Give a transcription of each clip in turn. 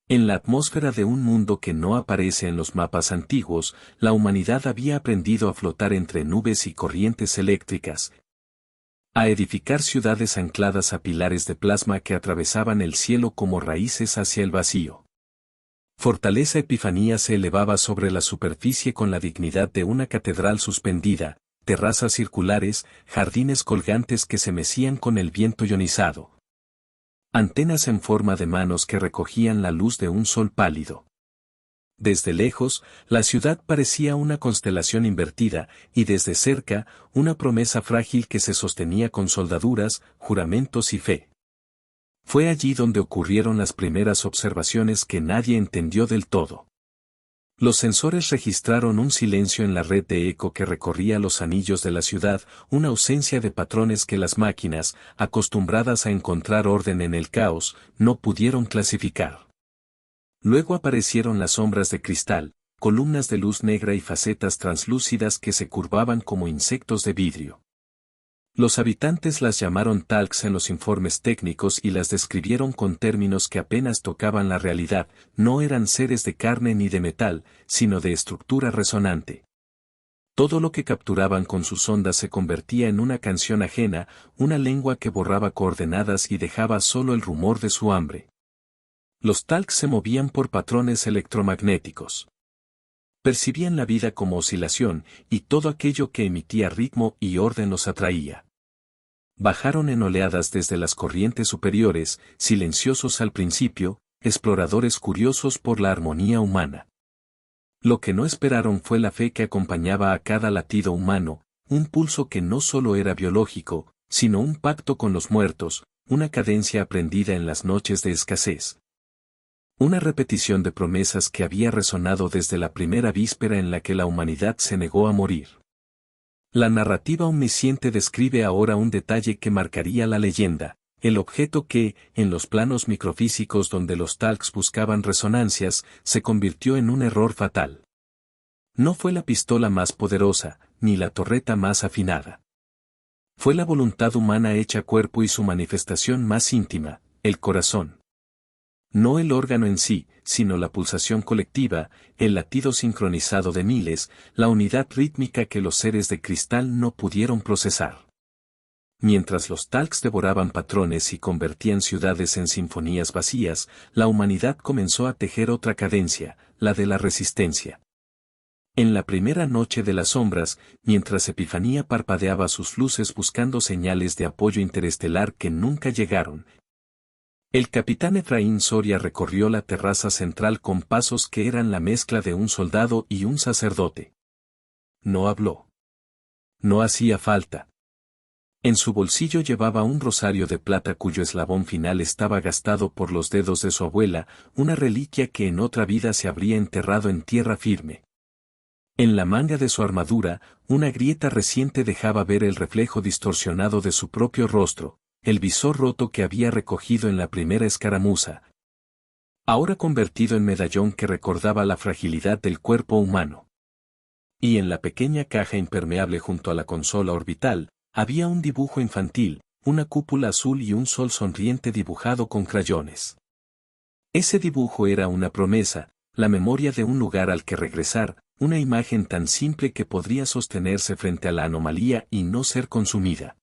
En la atmósfera de un mundo que no aparece en los mapas antiguos, la humanidad había aprendido a flotar entre nubes y corrientes eléctricas, a edificar ciudades ancladas a pilares de plasma que atravesaban el cielo como raíces hacia el vacío. Fortaleza Epifanía se elevaba sobre la superficie con la dignidad de una catedral suspendida, terrazas circulares, jardines colgantes que se mecían con el viento ionizado. Antenas en forma de manos que recogían la luz de un sol pálido. Desde lejos, la ciudad parecía una constelación invertida, y desde cerca, una promesa frágil que se sostenía con soldaduras, juramentos y fe. Fue allí donde ocurrieron las primeras observaciones que nadie entendió del todo. Los sensores registraron un silencio en la red de eco que recorría los anillos de la ciudad, una ausencia de patrones que las máquinas, acostumbradas a encontrar orden en el caos, no pudieron clasificar. Luego aparecieron las sombras de cristal, columnas de luz negra y facetas translúcidas que se curvaban como insectos de vidrio. Los habitantes las llamaron talks en los informes técnicos y las describieron con términos que apenas tocaban la realidad, no eran seres de carne ni de metal, sino de estructura resonante. Todo lo que capturaban con sus ondas se convertía en una canción ajena, una lengua que borraba coordenadas y dejaba solo el rumor de su hambre. Los talks se movían por patrones electromagnéticos. Percibían la vida como oscilación, y todo aquello que emitía ritmo y orden los atraía. Bajaron en oleadas desde las corrientes superiores, silenciosos al principio, exploradores curiosos por la armonía humana. Lo que no esperaron fue la fe que acompañaba a cada latido humano, un pulso que no solo era biológico, sino un pacto con los muertos, una cadencia aprendida en las noches de escasez. Una repetición de promesas que había resonado desde la primera víspera en la que la humanidad se negó a morir. La narrativa omnisciente describe ahora un detalle que marcaría la leyenda, el objeto que, en los planos microfísicos donde los talks buscaban resonancias, se convirtió en un error fatal. No fue la pistola más poderosa, ni la torreta más afinada. Fue la voluntad humana hecha cuerpo y su manifestación más íntima, el corazón. No el órgano en sí, sino la pulsación colectiva, el latido sincronizado de miles, la unidad rítmica que los seres de cristal no pudieron procesar. Mientras los talks devoraban patrones y convertían ciudades en sinfonías vacías, la humanidad comenzó a tejer otra cadencia, la de la resistencia. En la primera noche de las sombras, mientras Epifanía parpadeaba sus luces buscando señales de apoyo interestelar que nunca llegaron, el capitán Efraín Soria recorrió la terraza central con pasos que eran la mezcla de un soldado y un sacerdote. No habló. No hacía falta. En su bolsillo llevaba un rosario de plata cuyo eslabón final estaba gastado por los dedos de su abuela, una reliquia que en otra vida se habría enterrado en tierra firme. En la manga de su armadura, una grieta reciente dejaba ver el reflejo distorsionado de su propio rostro, el visor roto que había recogido en la primera escaramuza, ahora convertido en medallón que recordaba la fragilidad del cuerpo humano. Y en la pequeña caja impermeable junto a la consola orbital, había un dibujo infantil, una cúpula azul y un sol sonriente dibujado con crayones. Ese dibujo era una promesa, la memoria de un lugar al que regresar, una imagen tan simple que podría sostenerse frente a la anomalía y no ser consumida.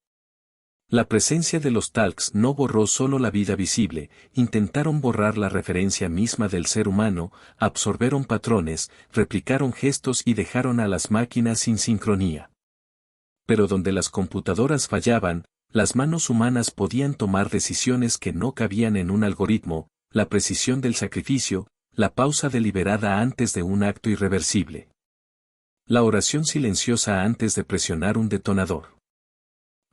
La presencia de los talks no borró solo la vida visible, intentaron borrar la referencia misma del ser humano, absorbieron patrones, replicaron gestos y dejaron a las máquinas sin sincronía. Pero donde las computadoras fallaban, las manos humanas podían tomar decisiones que no cabían en un algoritmo, la precisión del sacrificio, la pausa deliberada antes de un acto irreversible. La oración silenciosa antes de presionar un detonador.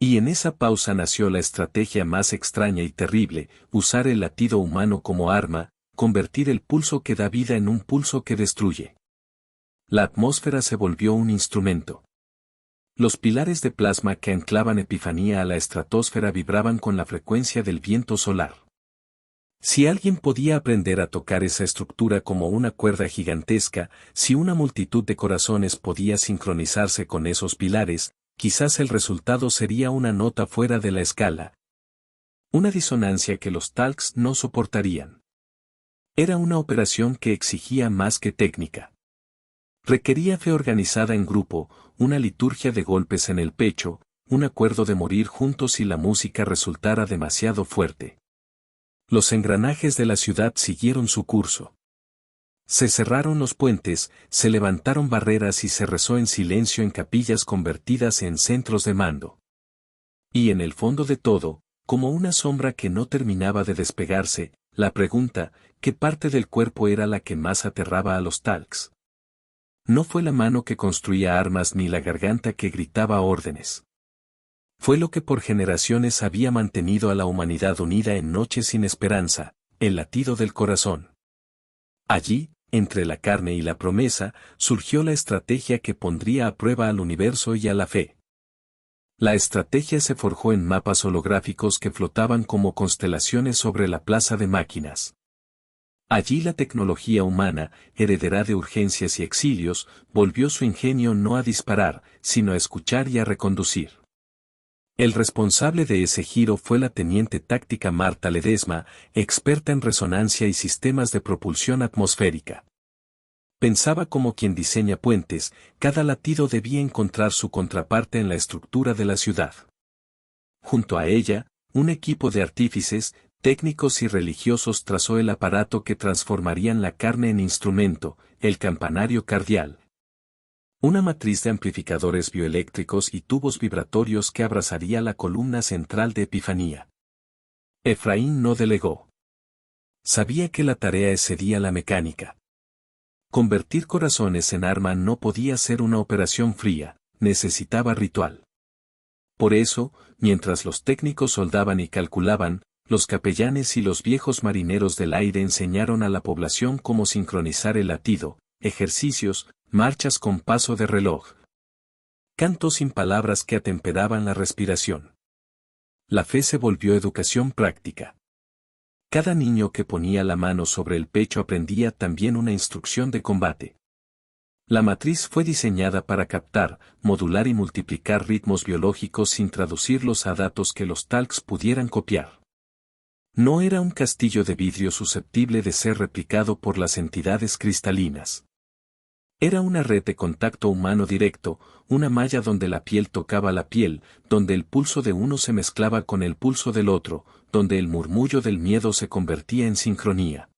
Y en esa pausa nació la estrategia más extraña y terrible, usar el latido humano como arma, convertir el pulso que da vida en un pulso que destruye. La atmósfera se volvió un instrumento. Los pilares de plasma que anclaban Epifanía a la estratosfera vibraban con la frecuencia del viento solar. Si alguien podía aprender a tocar esa estructura como una cuerda gigantesca, si una multitud de corazones podía sincronizarse con esos pilares, quizás el resultado sería una nota fuera de la escala. Una disonancia que los talks no soportarían. Era una operación que exigía más que técnica. Requería fe organizada en grupo, una liturgia de golpes en el pecho, un acuerdo de morir juntos si la música resultara demasiado fuerte. Los engranajes de la ciudad siguieron su curso. Se cerraron los puentes, se levantaron barreras y se rezó en silencio en capillas convertidas en centros de mando. Y en el fondo de todo, como una sombra que no terminaba de despegarse, la pregunta, ¿qué parte del cuerpo era la que más aterraba a los Talks? No fue la mano que construía armas ni la garganta que gritaba órdenes. Fue lo que por generaciones había mantenido a la humanidad unida en noches sin esperanza, el latido del corazón. Allí, entre la carne y la promesa, surgió la estrategia que pondría a prueba al universo y a la fe. La estrategia se forjó en mapas holográficos que flotaban como constelaciones sobre la plaza de máquinas. Allí la tecnología humana, heredera de urgencias y exilios, volvió su ingenio no a disparar, sino a escuchar y a reconducir. El responsable de ese giro fue la teniente táctica Marta Ledesma, experta en resonancia y sistemas de propulsión atmosférica. Pensaba como quien diseña puentes, cada latido debía encontrar su contraparte en la estructura de la ciudad. Junto a ella, un equipo de artífices, técnicos y religiosos trazó el aparato que transformarían la carne en instrumento, el campanario cardial. Una matriz de amplificadores bioeléctricos y tubos vibratorios que abrazaría la columna central de Epifanía. Efraín no delegó. Sabía que la tarea excedía la mecánica. Convertir corazones en arma no podía ser una operación fría, necesitaba ritual. Por eso, mientras los técnicos soldaban y calculaban, los capellanes y los viejos marineros del aire enseñaron a la población cómo sincronizar el latido, ejercicios, marchas con paso de reloj. Cantos sin palabras que atemperaban la respiración. La fe se volvió educación práctica. Cada niño que ponía la mano sobre el pecho aprendía también una instrucción de combate. La matriz fue diseñada para captar, modular y multiplicar ritmos biológicos sin traducirlos a datos que los Talks pudieran copiar. No era un castillo de vidrio susceptible de ser replicado por las entidades cristalinas. Era una red de contacto humano directo, una malla donde la piel tocaba la piel, donde el pulso de uno se mezclaba con el pulso del otro, donde el murmullo del miedo se convertía en sincronía.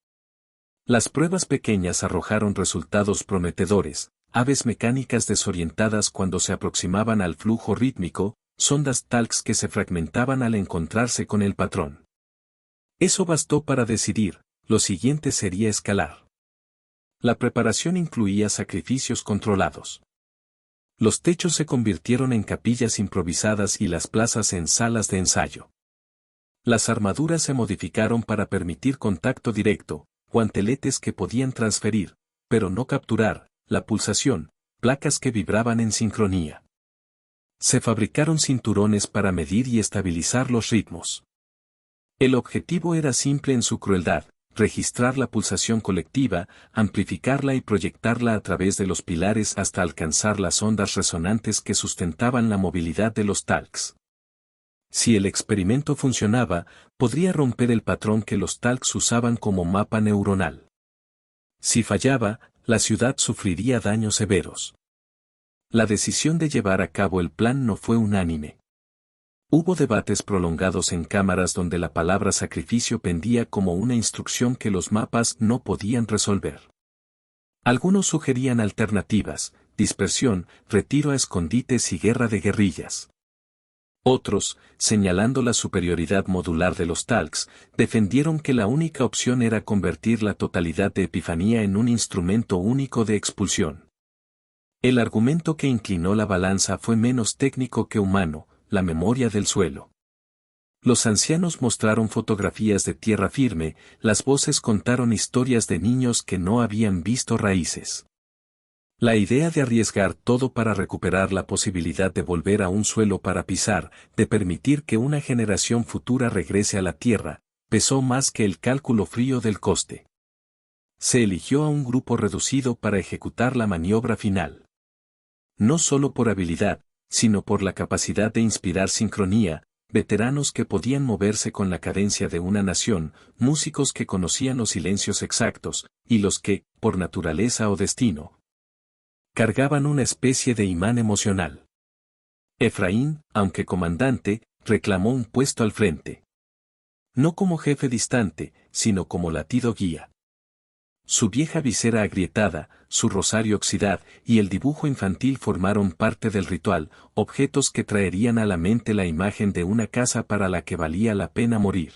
Las pruebas pequeñas arrojaron resultados prometedores, aves mecánicas desorientadas cuando se aproximaban al flujo rítmico, sondas Talks que se fragmentaban al encontrarse con el patrón. Eso bastó para decidir, lo siguiente sería escalar. La preparación incluía sacrificios controlados. Los techos se convirtieron en capillas improvisadas y las plazas en salas de ensayo. Las armaduras se modificaron para permitir contacto directo, guanteletes que podían transferir, pero no capturar, la pulsación, placas que vibraban en sincronía. Se fabricaron cinturones para medir y estabilizar los ritmos. El objetivo era simple en su crueldad: registrar la pulsación colectiva, amplificarla y proyectarla a través de los pilares hasta alcanzar las ondas resonantes que sustentaban la movilidad de los Talks. Si el experimento funcionaba, podría romper el patrón que los Talks usaban como mapa neuronal. Si fallaba, la ciudad sufriría daños severos. La decisión de llevar a cabo el plan no fue unánime. Hubo debates prolongados en cámaras donde la palabra sacrificio pendía como una instrucción que los mapas no podían resolver. Algunos sugerían alternativas: dispersión, retiro a escondites y guerra de guerrillas. Otros, señalando la superioridad modular de los Talks, defendieron que la única opción era convertir la totalidad de Epifanía en un instrumento único de expulsión. El argumento que inclinó la balanza fue menos técnico que humano: la memoria del suelo. Los ancianos mostraron fotografías de tierra firme, las voces contaron historias de niños que no habían visto raíces. La idea de arriesgar todo para recuperar la posibilidad de volver a un suelo para pisar, de permitir que una generación futura regrese a la tierra, pesó más que el cálculo frío del coste. Se eligió a un grupo reducido para ejecutar la maniobra final. No solo por habilidad, sino por la capacidad de inspirar sincronía, veteranos que podían moverse con la cadencia de una nación, músicos que conocían los silencios exactos, y los que, por naturaleza o destino, cargaban una especie de imán emocional. Efraín, aunque comandante, reclamó un puesto al frente. No como jefe distante, sino como latido guía. Su vieja visera agrietada, su rosario oxidad y el dibujo infantil formaron parte del ritual, objetos que traerían a la mente la imagen de una casa para la que valía la pena morir.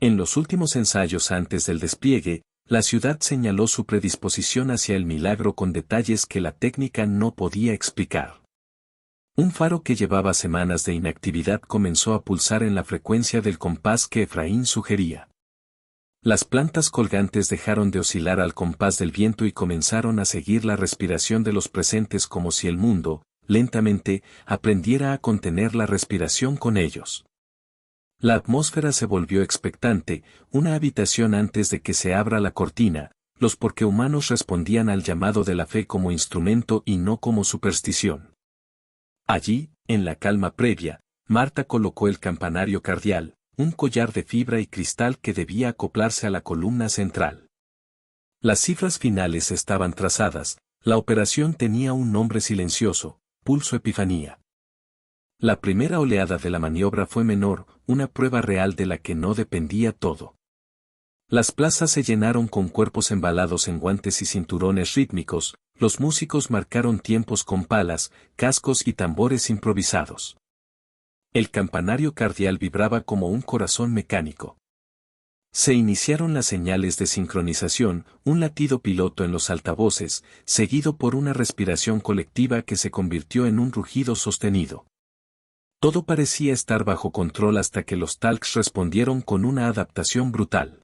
En los últimos ensayos antes del despliegue, la ciudad señaló su predisposición hacia el milagro con detalles que la técnica no podía explicar. Un faro que llevaba semanas de inactividad comenzó a pulsar en la frecuencia del compás que Efraín sugería. Las plantas colgantes dejaron de oscilar al compás del viento y comenzaron a seguir la respiración de los presentes como si el mundo, lentamente, aprendiera a contener la respiración con ellos. La atmósfera se volvió expectante, una habitación antes de que se abra la cortina, los humanos respondían al llamado de la fe como instrumento y no como superstición. Allí, en la calma previa, Marta colocó el campanario cardial, un collar de fibra y cristal que debía acoplarse a la columna central. Las cifras finales estaban trazadas, la operación tenía un nombre silencioso, Pulso Epifanía. La primera oleada de la maniobra fue menor, una prueba real de la que no dependía todo. Las plazas se llenaron con cuerpos embalados en guantes y cinturones rítmicos, los músicos marcaron tiempos con palas, cascos y tambores improvisados. El campanario cardial vibraba como un corazón mecánico. Se iniciaron las señales de sincronización, un latido piloto en los altavoces, seguido por una respiración colectiva que se convirtió en un rugido sostenido. Todo parecía estar bajo control hasta que los talks respondieron con una adaptación brutal.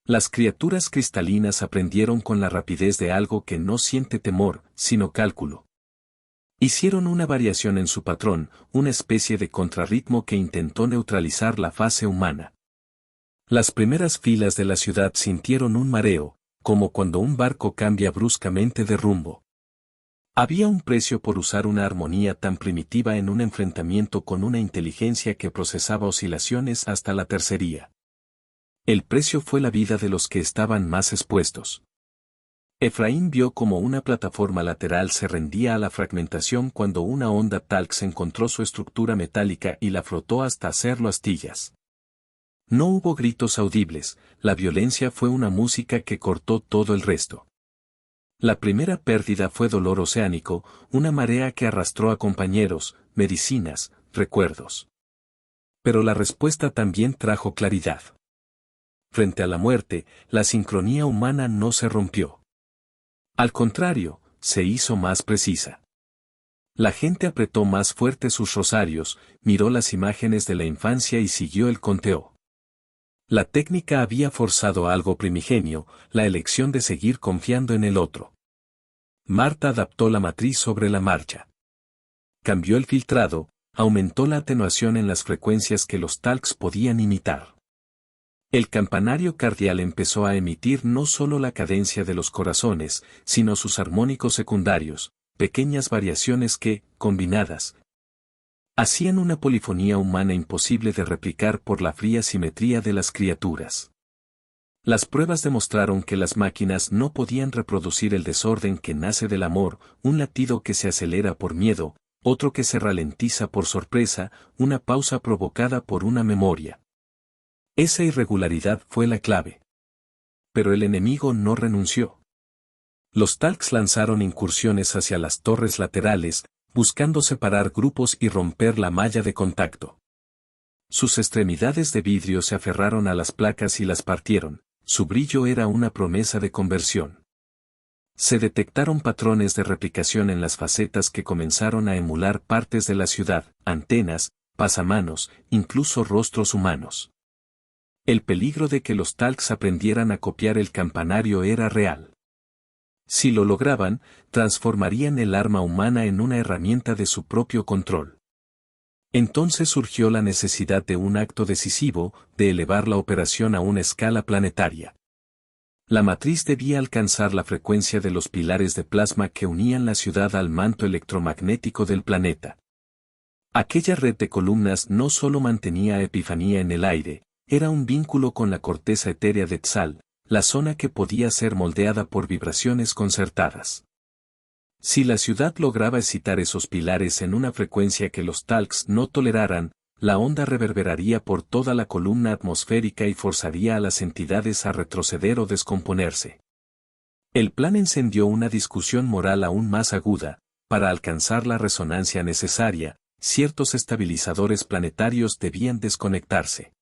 Las criaturas cristalinas aprendieron con la rapidez de algo que no siente temor, sino cálculo. Hicieron una variación en su patrón, una especie de contrarritmo que intentó neutralizar la fase humana. Las primeras filas de la ciudad sintieron un mareo, como cuando un barco cambia bruscamente de rumbo. Había un precio por usar una armonía tan primitiva en un enfrentamiento con una inteligencia que procesaba oscilaciones hasta la tercería. El precio fue la vida de los que estaban más expuestos. Efraín vio como una plataforma lateral se rendía a la fragmentación cuando una onda talx encontró su estructura metálica y la frotó hasta hacerlo astillas. No hubo gritos audibles, la violencia fue una música que cortó todo el resto. La primera pérdida fue dolor oceánico, una marea que arrastró a compañeros, medicinas, recuerdos. Pero la respuesta también trajo claridad. Frente a la muerte, la sincronía humana no se rompió. Al contrario, se hizo más precisa. La gente apretó más fuerte sus rosarios, miró las imágenes de la infancia y siguió el conteo. La técnica había forzado algo primigenio, la elección de seguir confiando en el otro. Marta adaptó la matriz sobre la marcha. Cambió el filtrado, aumentó la atenuación en las frecuencias que los talks podían imitar. El campanario cardial empezó a emitir no solo la cadencia de los corazones, sino sus armónicos secundarios, pequeñas variaciones que, combinadas, hacían una polifonía humana imposible de replicar por la fría simetría de las criaturas. Las pruebas demostraron que las máquinas no podían reproducir el desorden que nace del amor, un latido que se acelera por miedo, otro que se ralentiza por sorpresa, una pausa provocada por una memoria. Esa irregularidad fue la clave. Pero el enemigo no renunció. Los talks lanzaron incursiones hacia las torres laterales, buscando separar grupos y romper la malla de contacto. Sus extremidades de vidrio se aferraron a las placas y las partieron, su brillo era una promesa de conversión. Se detectaron patrones de replicación en las facetas que comenzaron a emular partes de la ciudad, antenas, pasamanos, incluso rostros humanos. El peligro de que los talks aprendieran a copiar el campanario era real. Si lo lograban, transformarían el arma humana en una herramienta de su propio control. Entonces surgió la necesidad de un acto decisivo, de elevar la operación a una escala planetaria. La matriz debía alcanzar la frecuencia de los pilares de plasma que unían la ciudad al manto electromagnético del planeta. Aquella red de columnas no solo mantenía a Epifanía en el aire, era un vínculo con la corteza etérea de Tzal, la zona que podía ser moldeada por vibraciones concertadas. Si la ciudad lograba excitar esos pilares en una frecuencia que los talcs no toleraran, la onda reverberaría por toda la columna atmosférica y forzaría a las entidades a retroceder o descomponerse. El plan encendió una discusión moral aún más aguda. Para alcanzar la resonancia necesaria, ciertos estabilizadores planetarios debían desconectarse.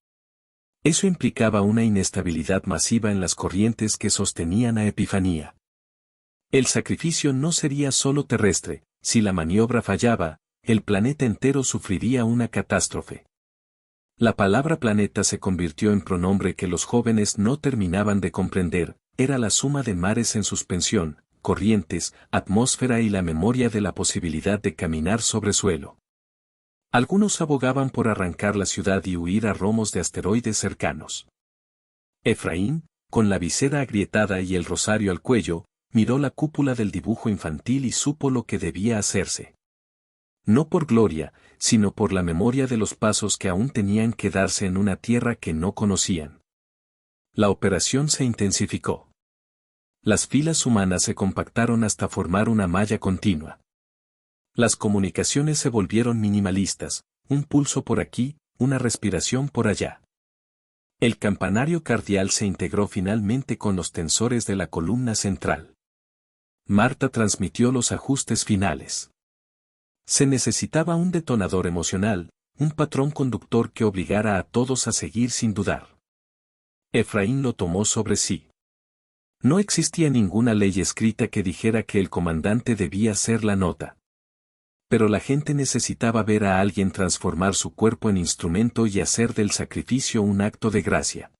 Eso implicaba una inestabilidad masiva en las corrientes que sostenían a Epifanía. El sacrificio no sería solo terrestre, si la maniobra fallaba, el planeta entero sufriría una catástrofe. La palabra planeta se convirtió en pronombre que los jóvenes no terminaban de comprender, era la suma de mares en suspensión, corrientes, atmósfera y la memoria de la posibilidad de caminar sobre suelo. Algunos abogaban por arrancar la ciudad y huir a romos de asteroides cercanos. Efraín, con la visera agrietada y el rosario al cuello, miró la cúpula del dibujo infantil y supo lo que debía hacerse. No por gloria, sino por la memoria de los pasos que aún tenían que darse en una tierra que no conocían. La operación se intensificó. Las filas humanas se compactaron hasta formar una malla continua. Las comunicaciones se volvieron minimalistas, un pulso por aquí, una respiración por allá. El campanario cardial se integró finalmente con los tensores de la columna central. Marta transmitió los ajustes finales. Se necesitaba un detonador emocional, un patrón conductor que obligara a todos a seguir sin dudar. Efraín lo tomó sobre sí. No existía ninguna ley escrita que dijera que el comandante debía ser la nota. Pero la gente necesitaba ver a alguien transformar su cuerpo en instrumento y hacer del sacrificio un acto de gracia.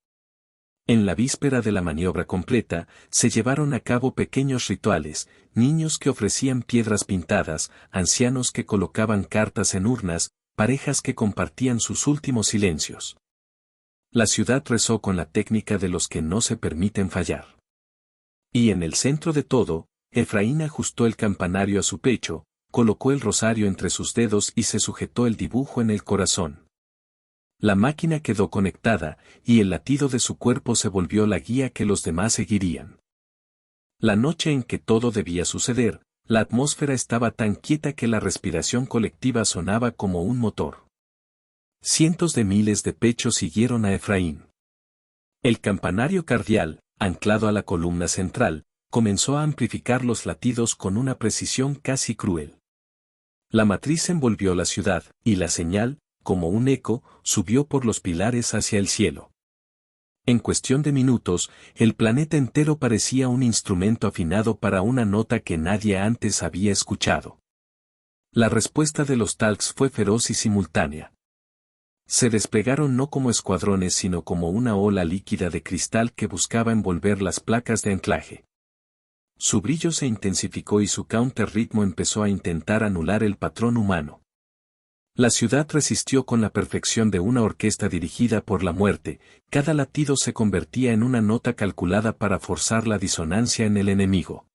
En la víspera de la maniobra completa, se llevaron a cabo pequeños rituales, niños que ofrecían piedras pintadas, ancianos que colocaban cartas en urnas, parejas que compartían sus últimos silencios. La ciudad rezó con la técnica de los que no se permiten fallar. Y en el centro de todo, Efraín ajustó el campanario a su pecho, colocó el rosario entre sus dedos y se sujetó el dibujo en el corazón. La máquina quedó conectada, y el latido de su cuerpo se volvió la guía que los demás seguirían. La noche en que todo debía suceder, la atmósfera estaba tan quieta que la respiración colectiva sonaba como un motor. Cientos de miles de pechos siguieron a Efraín. El campanario cardial, anclado a la columna central, comenzó a amplificar los latidos con una precisión casi cruel. La matriz envolvió la ciudad, y la señal, como un eco, subió por los pilares hacia el cielo. En cuestión de minutos, el planeta entero parecía un instrumento afinado para una nota que nadie antes había escuchado. La respuesta de los talcs fue feroz y simultánea. Se desplegaron no como escuadrones sino como una ola líquida de cristal que buscaba envolver las placas de anclaje. Su brillo se intensificó y su counterritmo empezó a intentar anular el patrón humano. La ciudad resistió con la perfección de una orquesta dirigida por la muerte, cada latido se convertía en una nota calculada para forzar la disonancia en el enemigo.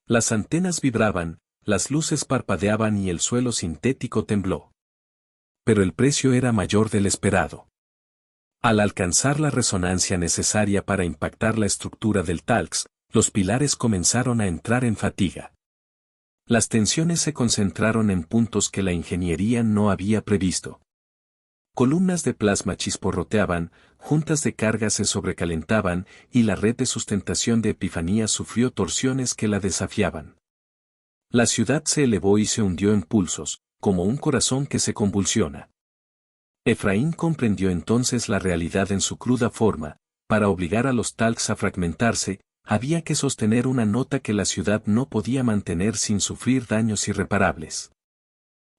Las antenas vibraban, las luces parpadeaban y el suelo sintético tembló. Pero el precio era mayor del esperado. Al alcanzar la resonancia necesaria para impactar la estructura del talx, los pilares comenzaron a entrar en fatiga. Las tensiones se concentraron en puntos que la ingeniería no había previsto. Columnas de plasma chisporroteaban, juntas de carga se sobrecalentaban, y la red de sustentación de Epifanía sufrió torsiones que la desafiaban. La ciudad se elevó y se hundió en pulsos, como un corazón que se convulsiona. Efraín comprendió entonces la realidad en su cruda forma. Para obligar a los talcs a fragmentarse, había que sostener una nota que la ciudad no podía mantener sin sufrir daños irreparables.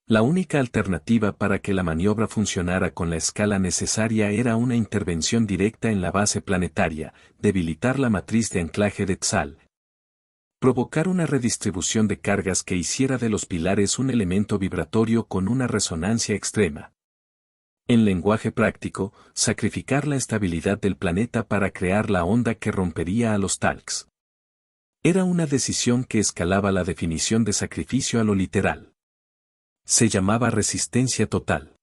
La única alternativa para que la maniobra funcionara con la escala necesaria era una intervención directa en la base planetaria, debilitar la matriz de anclaje de Tzal. Provocar una redistribución de cargas que hiciera de los pilares un elemento vibratorio con una resonancia extrema. En lenguaje práctico, sacrificar la estabilidad del planeta para crear la onda que rompería a los talcs. Era una decisión que escalaba la definición de sacrificio a lo literal. Se llamaba resistencia total.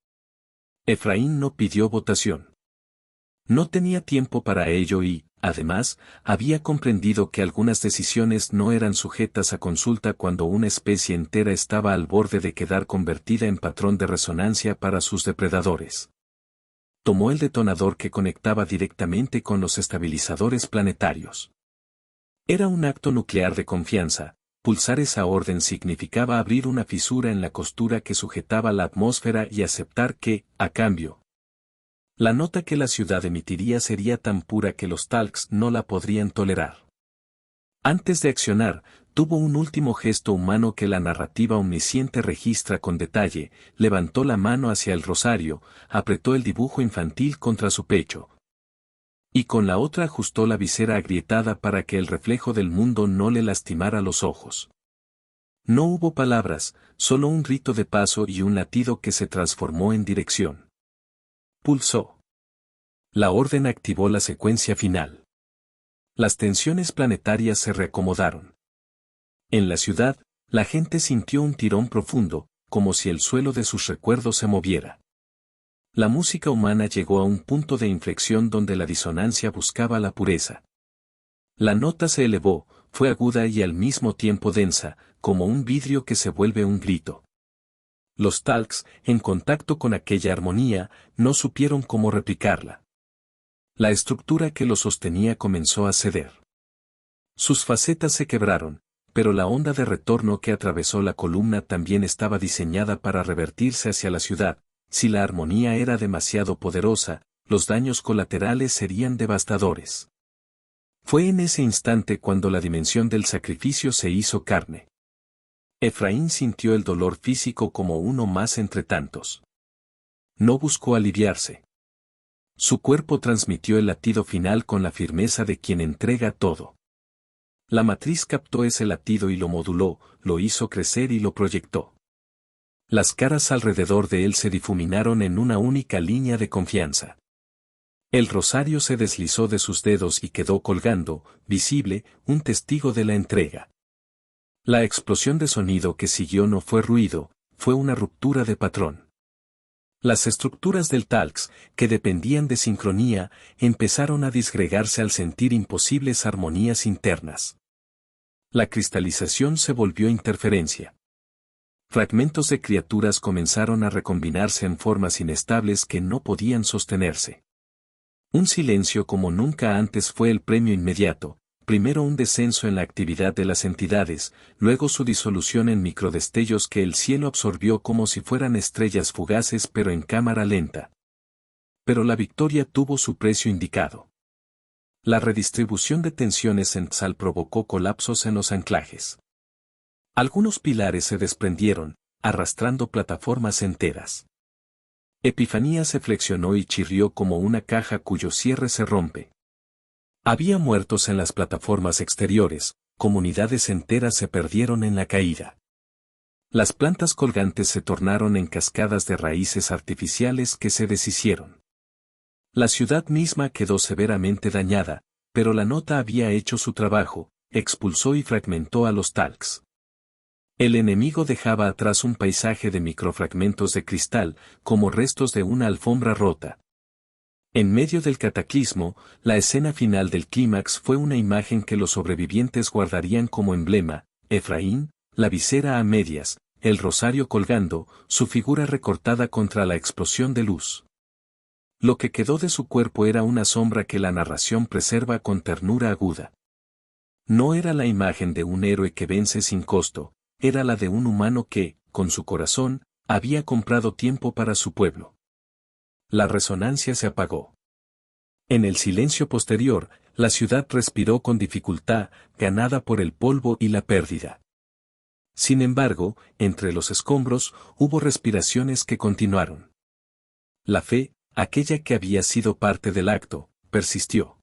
Efraín no pidió votación. No tenía tiempo para ello y, además, había comprendido que algunas decisiones no eran sujetas a consulta cuando una especie entera estaba al borde de quedar convertida en patrón de resonancia para sus depredadores. Tomó el detonador que conectaba directamente con los estabilizadores planetarios. Era un acto nuclear de confianza. Pulsar esa orden significaba abrir una fisura en la costura que sujetaba la atmósfera y aceptar que, a cambio, la nota que la ciudad emitiría sería tan pura que los Talks no la podrían tolerar. Antes de accionar, tuvo un último gesto humano que la narrativa omnisciente registra con detalle, levantó la mano hacia el rosario, apretó el dibujo infantil contra su pecho. Y con la otra ajustó la visera agrietada para que el reflejo del mundo no le lastimara los ojos. No hubo palabras, solo un rito de paso y un latido que se transformó en dirección. Pulsó. La orden activó la secuencia final. Las tensiones planetarias se reacomodaron. En la ciudad, la gente sintió un tirón profundo, como si el suelo de sus recuerdos se moviera. La música humana llegó a un punto de inflexión donde la disonancia buscaba la pureza. La nota se elevó, fue aguda y al mismo tiempo densa, como un vidrio que se vuelve un grito. Los Talks, en contacto con aquella armonía, no supieron cómo replicarla. La estructura que lo sostenía comenzó a ceder. Sus facetas se quebraron, pero la onda de retorno que atravesó la columna también estaba diseñada para revertirse hacia la ciudad. Si la armonía era demasiado poderosa, los daños colaterales serían devastadores. Fue en ese instante cuando la dimensión del sacrificio se hizo carne. Efraín sintió el dolor físico como uno más entre tantos. No buscó aliviarse. Su cuerpo transmitió el latido final con la firmeza de quien entrega todo. La matriz captó ese latido y lo moduló, lo hizo crecer y lo proyectó. Las caras alrededor de él se difuminaron en una única línea de confianza. El rosario se deslizó de sus dedos y quedó colgando, visible, un testigo de la entrega. La explosión de sonido que siguió no fue ruido, fue una ruptura de patrón. Las estructuras del Talks, que dependían de sincronía, empezaron a disgregarse al sentir imposibles armonías internas. La cristalización se volvió interferencia. Fragmentos de criaturas comenzaron a recombinarse en formas inestables que no podían sostenerse. Un silencio como nunca antes fue el premio inmediato, primero un descenso en la actividad de las entidades, luego su disolución en microdestellos que el cielo absorbió como si fueran estrellas fugaces pero en cámara lenta. Pero la victoria tuvo su precio indicado. La redistribución de tensiones en Tzal provocó colapsos en los anclajes. Algunos pilares se desprendieron, arrastrando plataformas enteras. Epifanía se flexionó y chirrió como una caja cuyo cierre se rompe. Había muertos en las plataformas exteriores, comunidades enteras se perdieron en la caída. Las plantas colgantes se tornaron en cascadas de raíces artificiales que se deshicieron. La ciudad misma quedó severamente dañada, pero la nota había hecho su trabajo, expulsó y fragmentó a los Talks. El enemigo dejaba atrás un paisaje de microfragmentos de cristal, como restos de una alfombra rota. En medio del cataclismo, la escena final del clímax fue una imagen que los sobrevivientes guardarían como emblema: Efraín, la visera a medias, el rosario colgando, su figura recortada contra la explosión de luz. Lo que quedó de su cuerpo era una sombra que la narración preserva con ternura aguda. No era la imagen de un héroe que vence sin costo, era la de un humano que, con su corazón, había comprado tiempo para su pueblo. La resonancia se apagó. En el silencio posterior, la ciudad respiró con dificultad, ganada por el polvo y la pérdida. Sin embargo, entre los escombros, hubo respiraciones que continuaron. La fe, aquella que había sido parte del acto, persistió.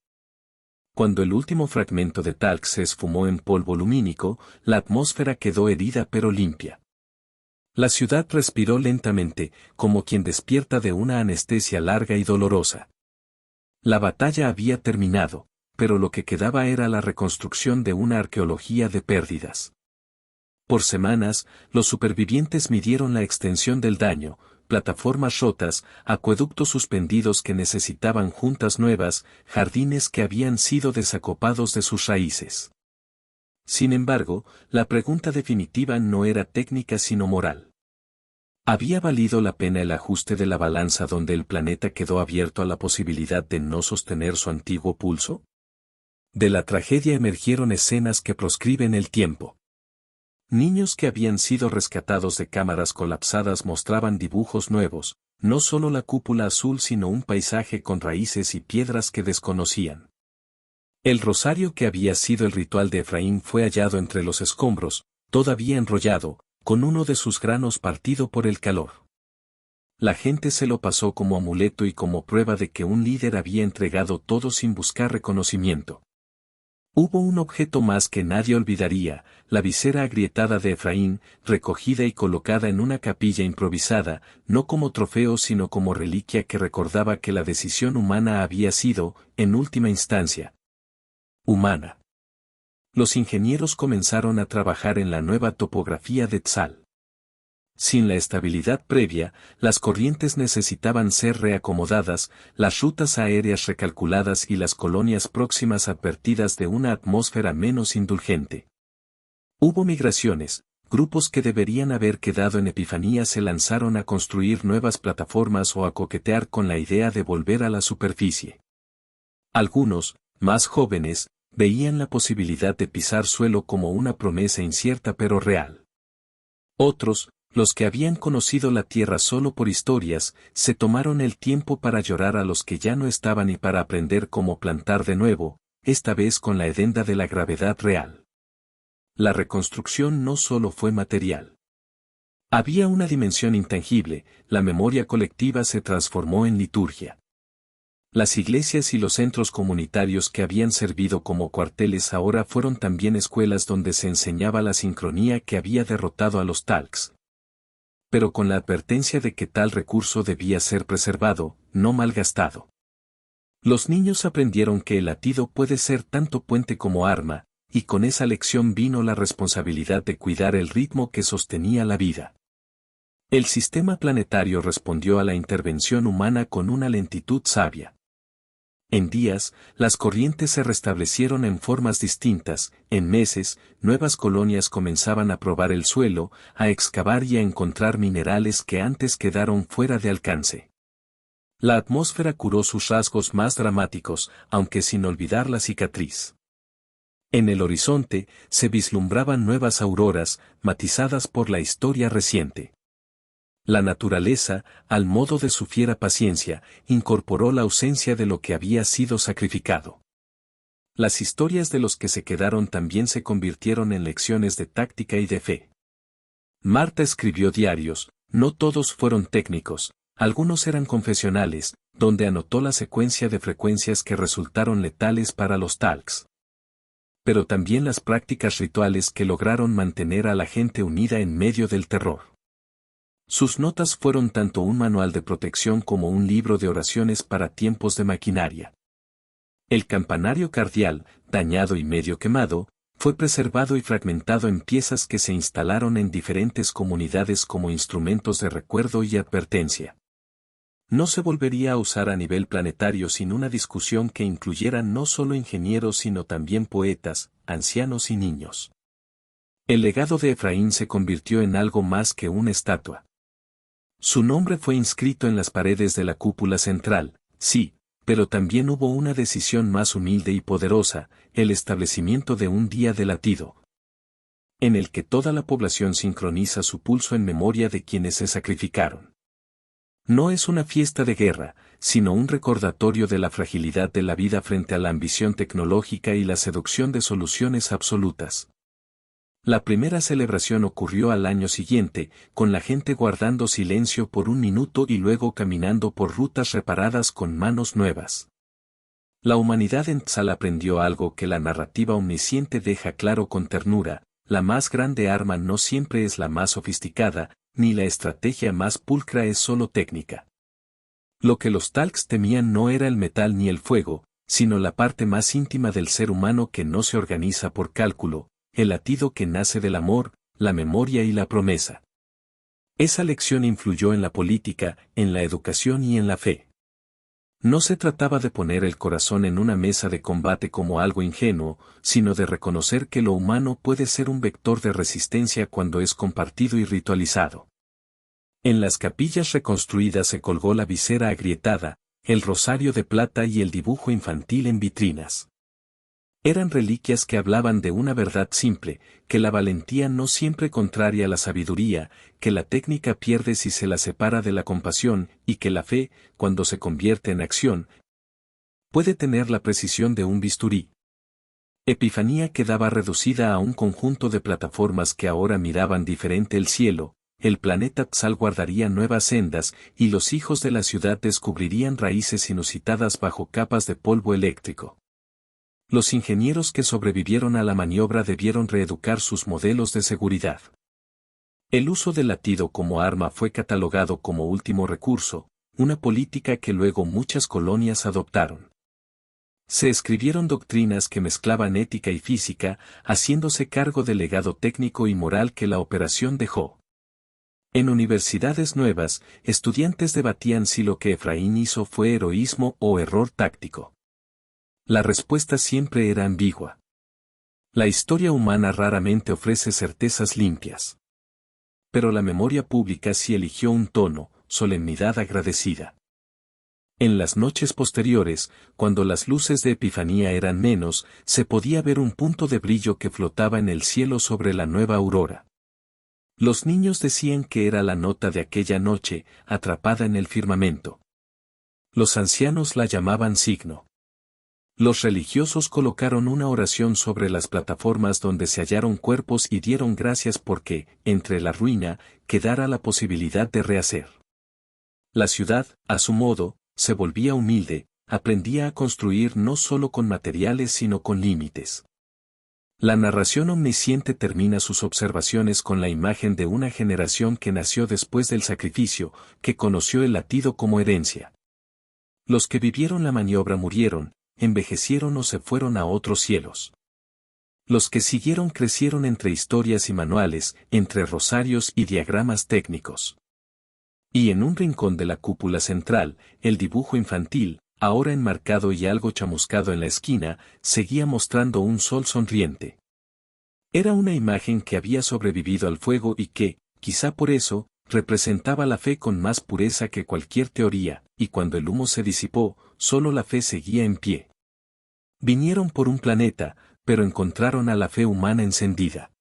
Cuando el último fragmento de talc se esfumó en polvo lumínico, la atmósfera quedó herida pero limpia. La ciudad respiró lentamente, como quien despierta de una anestesia larga y dolorosa. La batalla había terminado, pero lo que quedaba era la reconstrucción de una arqueología de pérdidas. Por semanas, los supervivientes midieron la extensión del daño, plataformas rotas, acueductos suspendidos que necesitaban juntas nuevas, jardines que habían sido desacopados de sus raíces. Sin embargo, la pregunta definitiva no era técnica sino moral. ¿Había valido la pena el ajuste de la balanza donde el planeta quedó abierto a la posibilidad de no sostener su antiguo pulso? De la tragedia emergieron escenas que proscriben el tiempo. Niños que habían sido rescatados de cámaras colapsadas mostraban dibujos nuevos, no solo la cúpula azul sino un paisaje con raíces y piedras que desconocían. El rosario que había sido el ritual de Efraín fue hallado entre los escombros, todavía enrollado, con uno de sus granos partido por el calor. La gente se lo pasó como amuleto y como prueba de que un líder había entregado todo sin buscar reconocimiento. Hubo un objeto más que nadie olvidaría, la visera agrietada de Efraín, recogida y colocada en una capilla improvisada, no como trofeo sino como reliquia que recordaba que la decisión humana había sido, en última instancia, humana. Los ingenieros comenzaron a trabajar en la nueva topografía de Tzal. Sin la estabilidad previa, las corrientes necesitaban ser reacomodadas, las rutas aéreas recalculadas y las colonias próximas advertidas de una atmósfera menos indulgente. Hubo migraciones, grupos que deberían haber quedado en Epifanía se lanzaron a construir nuevas plataformas o a coquetear con la idea de volver a la superficie. Algunos, más jóvenes, veían la posibilidad de pisar suelo como una promesa incierta pero real. Otros, los que habían conocido la tierra solo por historias, se tomaron el tiempo para llorar a los que ya no estaban y para aprender cómo plantar de nuevo, esta vez con la hedenda de la gravedad real. La reconstrucción no solo fue material. Había una dimensión intangible, la memoria colectiva se transformó en liturgia. Las iglesias y los centros comunitarios que habían servido como cuarteles ahora fueron también escuelas donde se enseñaba la sincronía que había derrotado a los talcs. Pero con la advertencia de que tal recurso debía ser preservado, no malgastado. Los niños aprendieron que el latido puede ser tanto puente como arma, y con esa lección vino la responsabilidad de cuidar el ritmo que sostenía la vida. El sistema planetario respondió a la intervención humana con una lentitud sabia. En días, las corrientes se restablecieron en formas distintas, en meses, nuevas colonias comenzaban a probar el suelo, a excavar y a encontrar minerales que antes quedaron fuera de alcance. La atmósfera curó sus rasgos más dramáticos, aunque sin olvidar la cicatriz. En el horizonte, se vislumbraban nuevas auroras, matizadas por la historia reciente. La naturaleza, al modo de su fiera paciencia, incorporó la ausencia de lo que había sido sacrificado. Las historias de los que se quedaron también se convirtieron en lecciones de táctica y de fe. Marta escribió diarios, no todos fueron técnicos, algunos eran confesionales, donde anotó la secuencia de frecuencias que resultaron letales para los talcs. Pero también las prácticas rituales que lograron mantener a la gente unida en medio del terror. Sus notas fueron tanto un manual de protección como un libro de oraciones para tiempos de maquinaria. El campanario cardial, dañado y medio quemado, fue preservado y fragmentado en piezas que se instalaron en diferentes comunidades como instrumentos de recuerdo y advertencia. No se volvería a usar a nivel planetario sin una discusión que incluyera no solo ingenieros sino también poetas, ancianos y niños. El legado de Efraín se convirtió en algo más que una estatua. Su nombre fue inscrito en las paredes de la cúpula central, sí, pero también hubo una decisión más humilde y poderosa, el establecimiento de un día de latido, en el que toda la población sincroniza su pulso en memoria de quienes se sacrificaron. No es una fiesta de guerra, sino un recordatorio de la fragilidad de la vida frente a la ambición tecnológica y la seducción de soluciones absolutas. La primera celebración ocurrió al año siguiente, con la gente guardando silencio por un minuto y luego caminando por rutas reparadas con manos nuevas. La humanidad en Tzal aprendió algo que la narrativa omnisciente deja claro con ternura: la más grande arma no siempre es la más sofisticada, ni la estrategia más pulcra es solo técnica. Lo que los talcs temían no era el metal ni el fuego, sino la parte más íntima del ser humano que no se organiza por cálculo, el latido que nace del amor, la memoria y la promesa. Esa lección influyó en la política, en la educación y en la fe. No se trataba de poner el corazón en una mesa de combate como algo ingenuo, sino de reconocer que lo humano puede ser un vector de resistencia cuando es compartido y ritualizado. En las capillas reconstruidas se colgó la visera agrietada, el rosario de plata y el dibujo infantil en vitrinas. Eran reliquias que hablaban de una verdad simple, que la valentía no siempre contraria a la sabiduría, que la técnica pierde si se la separa de la compasión, y que la fe, cuando se convierte en acción, puede tener la precisión de un bisturí. Epifanía quedaba reducida a un conjunto de plataformas que ahora miraban diferente el cielo, el planeta Tzal guardaría nuevas sendas, y los hijos de la ciudad descubrirían raíces inusitadas bajo capas de polvo eléctrico. Los ingenieros que sobrevivieron a la maniobra debieron reeducar sus modelos de seguridad. El uso del latido como arma fue catalogado como último recurso, una política que luego muchas colonias adoptaron. Se escribieron doctrinas que mezclaban ética y física, haciéndose cargo del legado técnico y moral que la operación dejó. En universidades nuevas, estudiantes debatían si lo que Efraín hizo fue heroísmo o error táctico. La respuesta siempre era ambigua. La historia humana raramente ofrece certezas limpias. Pero la memoria pública sí eligió un tono, solemnidad agradecida. En las noches posteriores, cuando las luces de Epifanía eran menos, se podía ver un punto de brillo que flotaba en el cielo sobre la nueva aurora. Los niños decían que era la nota de aquella noche, atrapada en el firmamento. Los ancianos la llamaban signo. Los religiosos colocaron una oración sobre las plataformas donde se hallaron cuerpos y dieron gracias porque, entre la ruina, quedara la posibilidad de rehacer. La ciudad, a su modo, se volvía humilde, aprendía a construir no solo con materiales sino con límites. La narración omnisciente termina sus observaciones con la imagen de una generación que nació después del sacrificio, que conoció el latido como herencia. Los que vivieron la maniobra murieron, envejecieron o se fueron a otros cielos. Los que siguieron crecieron entre historias y manuales, entre rosarios y diagramas técnicos. Y en un rincón de la cúpula central, el dibujo infantil, ahora enmarcado y algo chamuscado en la esquina, seguía mostrando un sol sonriente. Era una imagen que había sobrevivido al fuego y que, quizá por eso, representaba la fe con más pureza que cualquier teoría, y cuando el humo se disipó, solo la fe seguía en pie. Vinieron por un planeta, pero encontraron a la fe humana encendida.